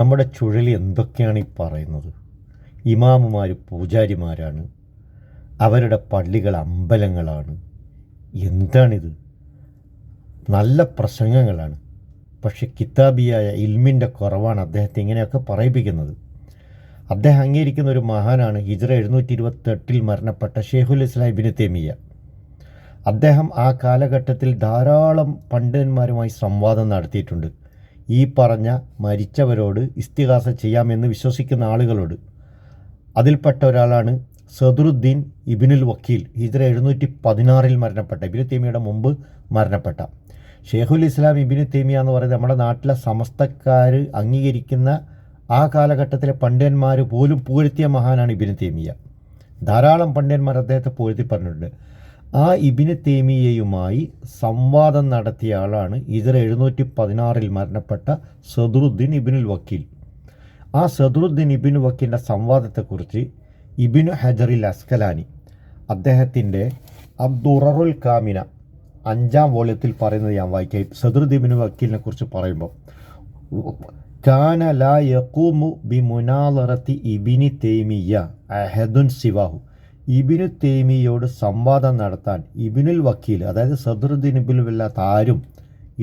നമ്മുടെ ചുഴലി എന്തൊക്കെയാണ് ഈ പറയുന്നത്? ഇമാമുമാർ പൂജാരിമാരാണ്, അവരുടെ പള്ളികൾ അമ്പലങ്ങളാണ്. എന്താണിത്? നല്ല പ്രസംഗങ്ങളാണ്, പക്ഷെ കിതാബിയായ ഇൽമിൻ്റെ കുറവാണ് അദ്ദേഹത്തെ ഇങ്ങനെയൊക്കെ പറയിപ്പിക്കുന്നത്. അദ്ദേഹം അംഗീകരിക്കുന്ന ഒരു മഹാനാണ് ഹിജ്റ 728 മരണപ്പെട്ട ഷെയ്ഖുൽ ഇസ്ലാം ഇബ്നു തൈമിയ്യ. അദ്ദേഹം ആ കാലഘട്ടത്തിൽ ധാരാളം പണ്ഡിതന്മാരുമായി സംവാദം നടത്തിയിട്ടുണ്ട്. ഈ പറഞ്ഞ മരിച്ചവരോട് ഇസ്തിഗാസ ചെയ്യാമെന്ന് വിശ്വസിക്കുന്ന ആളുകളോട്. അതിൽപ്പെട്ട ഒരാളാണ് സദറുദ്ദീൻ ഇബ്നുൽ വക്കീൽ, ഹിജ്റ 716 മരണപ്പെട്ട, ഇബ്നു തൈമിയ്യയുടെ മുമ്പ് മരണപ്പെട്ട. ഷെയ്ഖുൽ ഇസ്ലാം ഇബ്നു തൈമിയ്യ എന്ന് പറയുന്നത് നമ്മുടെ നാട്ടിലെ സമസ്തക്കാർ അംഗീകരിക്കുന്ന ആ കാലഘട്ടത്തിലെ പണ്ഡിതന്മാർ പോലും പുകഴ്ത്തിയ മഹാനാണ് ഇബ്നു തൈമിയ്യ. ധാരാളം പണ്ഡിതന്മാർ അദ്ദേഹത്തെ പുകഴ്ത്തി പറഞ്ഞിട്ടുണ്ട്. ആ ഇബ്നു തൈമിയ്യയുമായി സംവാദം നടത്തിയ ആളാണ് ഹിജ്റ 716 മരണപ്പെട്ട സദറുദ്ദീൻ ഇബ്നുൽ വക്കീൽ. ആ സദറുദ്ദീൻ ഇബ്നു വക്കീലിൻ്റെ സംവാദത്തെക്കുറിച്ച് ഇബ്നു ഹജറിൽ അസ്കലാനി അദ്ദേഹത്തിൻ്റെ അദ്ദുററുൽ കാമിന 5ാം വോള്യത്തിൽ പറയുന്നത് ഞാൻ വായിക്കാം. സദറുദ്ദീൻ ഇബ്നു വക്കീലിനെ കുറിച്ച് പറയുമ്പോൾ, കാന ലാ യഖൂമു ബിമുനാളറത്തി ഇബ്നു തൈമിയ്യ അഹദുൻ സിവാഹു. ഇബ്നു തൈമിയ്യയോട് സംവാദം നടത്താൻ ഇബ്നുൽ വക്കീൽ, അതായത് സദറുദ്ദീൻ ഇബ്നു വല്ലാത്ത ആരും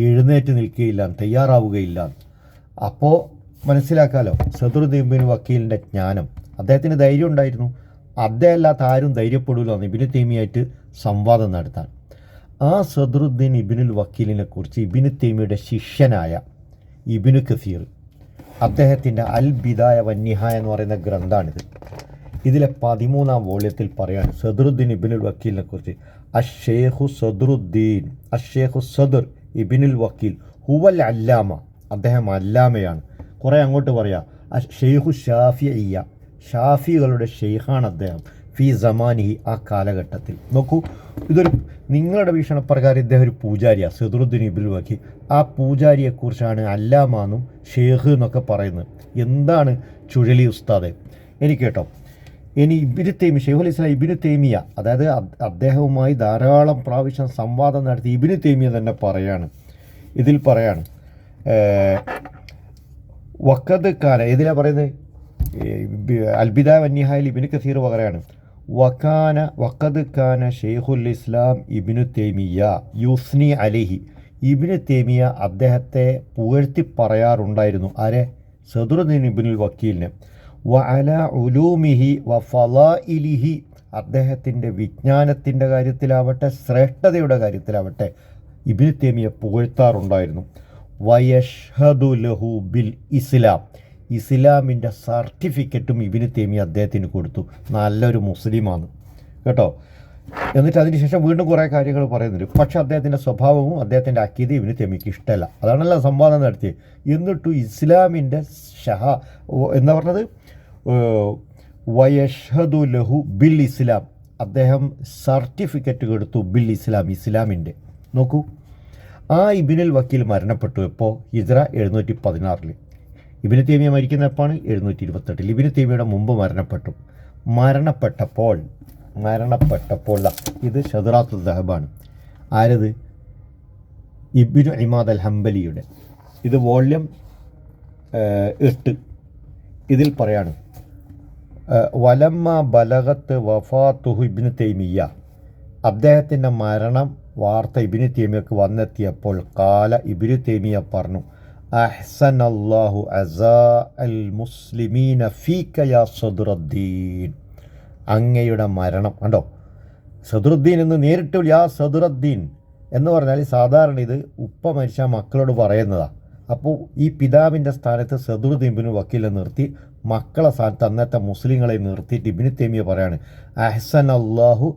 എഴുന്നേറ്റ് നിൽക്കുകയില്ല, തയ്യാറാവുകയില്ല. അപ്പോൾ മനസ്സിലാക്കാമല്ലോ സദറുദ്ദീൻ ഇബ്നു വക്കീലിൻ്റെ ജ്ഞാനം. അദ്ദേഹത്തിന് ധൈര്യം ഉണ്ടായിരുന്നു. അദ്ദേഹം അല്ലാത്ത ആരും ധൈര്യപ്പെടില്ല ഇബ്നു തൈമിയ്യയായിട്ട് സംവാദം നടത്താൻ. ആ സദറുദ്ദീൻ ഇബ്നുൽ വക്കീലിനെ കുറിച്ച് ഇബ്നു തൈമിയ്യയുടെ ശിഷ്യനായ ഇബ്നു കസീർ അദ്ദേഹത്തിൻ്റെ അൽ ബിദായ വന്നിഹായ എന്ന് പറയുന്ന ഗ്രന്ഥമാണിത്. ഇതിലെ 13ാം വോള്യത്തിൽ പറയാണ് സദറുദ്ദീൻ ഇബ്നുൽ വക്കീലിനെ കുറിച്ച്, അഷേഖു സദർ ഇബ്നുൽ വക്കീൽ ഹുവൽ അല്ലാമ, അദ്ദേഹം അല്ലാമയാണ്. കുറേ അങ്ങോട്ട് പറയാം, ഷെയ്ഖു ഷാഫിഇയ്യ, ഷാഫികളുടെ ഷെയ്ഖാണ് അദ്ദേഹം, ഫി സമാനിഹി, ആ കാലഘട്ടത്തിൽ. നോക്കൂ, ഇതൊരു നിങ്ങളുടെ വീക്ഷണപ്രകാരം ഇദ്ദേഹം ഒരു പൂജാരിയാണ് സദറുദ്ദീൻ ഇബ്നുൽ വക്കീൽ. ആ പൂജാരിയെക്കുറിച്ചാണ് അല്ലാമാന്നും ഷെയ്ഖ് എന്നൊക്കെ പറയുന്നത്. എന്താണ് ചുഴലി ഉസ്താദ്? എനിക്ക് കേട്ടോ, ഇനി ഇബ്നു തൈമിയ്യ, ഷെയ്ഖുൽ ഇസ്ലാം ഇബ്നു തൈമിയ്യ, അതായത് അദ്ദേഹവുമായി ധാരാളം പ്രാവശ്യം സംവാദം നടത്തി ഇബ്നു തൈമിയ്യ തന്നെ പറയാണ്, ഇതിൽ പറയാണ് വഖദ് ഖാന, ഇതിലാണ് പറയുന്നത് അൽബിദായ വന്നിഹായിൽ ഇബ്നു കസീർ പറയാണ്, വഖദ് ഖാന ഷെയ്ഖുൽ ഇസ്ലാം ഇബ്നു തൈമിയ്യ യുസ്നി അലൈഹി. ഇബ്നു തൈമിയ്യ അദ്ദേഹത്തെ പുകഴ്ത്തി പറയാറുണ്ടായിരുന്നു. ആരെ? സദറുദ്ദീൻ ഇബ്നുൽ വക്കീലിനെ. വഅല ഉലൂമിഹി വഫളാഇലിഹി, അദ്ദേഹത്തിൻ്റെ വിജ്ഞാനത്തിൻ്റെ കാര്യത്തിലാവട്ടെ ശ്രേഷ്ഠതയുടെ കാര്യത്തിലാവട്ടെ ഇബ്നു തൈമിയ്യ പുകഴ്ത്താറുണ്ടായിരുന്നു. വയഷ്ഹദു ലഹു ബിൽ ഇസ്ലാം, ഇസ്ലാമിൻ്റെ സർട്ടിഫിക്കറ്റും ഇബ്നു തൈമിയ്യ അദ്ദേഹത്തിന് കൊടുത്തു. നല്ലൊരു മുസ്ലിമാണ് കേട്ടോ. എന്നിട്ട് അതിനുശേഷം വീണ്ടും കുറേ കാര്യങ്ങൾ പറയുന്നുണ്ട്. പക്ഷേ അദ്ദേഹത്തിൻ്റെ സ്വഭാവവും അദ്ദേഹത്തിൻ്റെ അക്കീദ ഇബ്നു തൈമിയ്യക്ക് ഇഷ്ടമല്ല. അതാണല്ലോ സംവാദം നടത്തിയത്. എന്നിട്ടും ഇസ്ലാമിൻ്റെ എന്താ പറഞ്ഞത്, വയഷ്ഹദു ലഹു ബിൽ ഇസ്ലാം, അദ്ദേഹം സർട്ടിഫിക്കറ്റ് കൊടുത്തു ബിൽ ഇസ്ലാം, ഇസ്ലാമിൻ്റെ. നോക്കൂ, ആ ഇബ്നുൽ വക്കീൽ മരണപ്പെട്ടു എപ്പോൾ? ഹിജ്റ 716. ഇബ്നു തൈമിയ്യ മരിക്കുന്ന എപ്പോഴാണ്? 728. ഇബ്നു തൈമിയ്യയുടെ മുമ്പ് മരണപ്പെട്ടപ്പോൾ ഇത് ഷദറാത്തുൽ ദഹബാണ്. ആരത്? ഇബ്നു ഇമാദ് അൽ ഹംബലിയുടെ. ഇത് വോള്യം 8. ഇതിൽ പറയാണ്, വലമ്മ ബലഗത്ത് വഫാത്തുഹു ഇബ്നു തൈമിയ്യ, അദ്ദേഹത്തിൻ്റെ മരണം വാർത്ത ഇബ്നു തൈമിയ്യക്ക് വന്നെത്തിയപ്പോൾ കാല, ഇബ്നു തൈമിയ്യ പറഞ്ഞു, അഹ്സനല്ലാഹു അസാ അൽ മുസ്ലിമീന ഫീക യാ സദറുദ്ദീൻ. അങ്ങയുടെ മരണം കണ്ടോ, സദറുദ്ദീൻ എന്ന് നേരിട്ട് യാ സദറുദ്ദീൻ എന്ന് പറഞ്ഞാൽ സാധാരണ ഇത് ഉപ്പ മരിച്ച മക്കളോട് പറയുന്നതാണ്. അപ്പോൾ ഈ പിതാവിൻ്റെ സ്ഥാനത്ത് സദറുദ്ദീൻ ഇബ്നുൽ വക്കീലിനെ നിർത്തി മക്കളെ സ്ഥാനത്ത് അന്നത്തെ മുസ്ലിങ്ങളെ നിർത്തിയിട്ട് ഇബ്നു തൈമിയ്യ പറയാണ്, അഹ്സനല്ലാഹു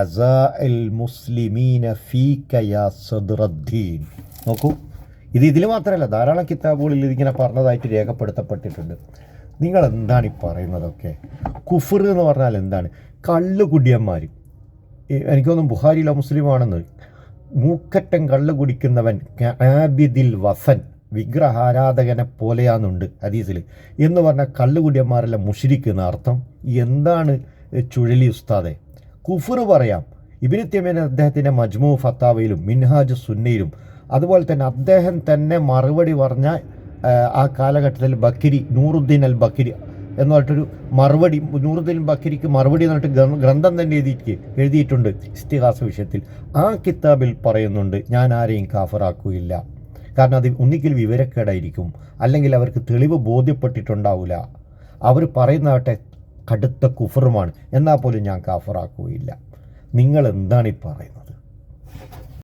അസാ അൽ മുസ്ലിമീന ഫീക യാ സദറുദ്ദീൻ. നോക്കൂ, ഇതിൽ മാത്രമല്ല, ധാരാളം കിതാബുകളിൽ ഇതിങ്ങനെ പറഞ്ഞതായിട്ട് രേഖപ്പെടുത്തപ്പെട്ടിട്ടുണ്ട്. നിങ്ങൾ എന്താണ് ഈ പറയുന്നതൊക്കെ? കുഫർ എന്ന് പറഞ്ഞാൽ എന്താണ്? കള്ളുകുടിയന്മാർ. എനിക്കൊന്നും ബുഖാരിയിലോ മുസ്ലിമാണെന്ന്. മൂക്കറ്റം കള്ളു കുടിക്കുന്നവൻ ആബിദിൽ വസൻ, വിഗ്രഹാരാധകനെ പോലെയാണെന്നുണ്ട് ഹദീസിൽ. എന്ന് പറഞ്ഞാൽ കള്ളുകുടിയന്മാരെല്ലാം മുശ്രിക്കുന്ന അർത്ഥം. എന്താണ് ചുഴലി ഉസ്താദെ? കുഫർ പറയാം. ഇബ്നു തൈമിയ്യ അദ്ദേഹത്തിൻ്റെ മജ്മൂ ഫത്താവയിലും മിൻഹാജ് സുന്നയിലും അതുപോലെ തന്നെ അദ്ദേഹം തന്നെ മറുപടി പറഞ്ഞ ആ കാലഘട്ടത്തിൽ ബക്കിരി, നൂറുദ്ദീൻ അൽ ബക്കിരി എന്ന് പറഞ്ഞിട്ടൊരു മറുപടി, നൂറുദ്ദീൻ ബക്കിരിക്ക് മറുപടി എന്ന് പറഞ്ഞിട്ട് ഗ്രന്ഥം തന്നെ എഴുതിയിട്ടുണ്ട് ഇസ്തിഹാസ വിഷയത്തിൽ. ആ കിതാബിൽ പറയുന്നുണ്ട്, ഞാൻ ആരെയും കാഫറാക്കുകയില്ല. കാരണം അത് ഒന്നിക്കൽ വിവരക്കേടായിരിക്കും, അല്ലെങ്കിൽ അവർക്ക് തെളിവ് ബോധ്യപ്പെട്ടിട്ടുണ്ടാവില്ല. അവർ പറയുന്നതാട്ടെ കടുത്ത കുഫറുമാണ്, എന്നാൽ പോലും ഞാൻ കാഫറാക്കുകയില്ല. നിങ്ങൾ എന്താണ് ഈ പറയുന്നത്?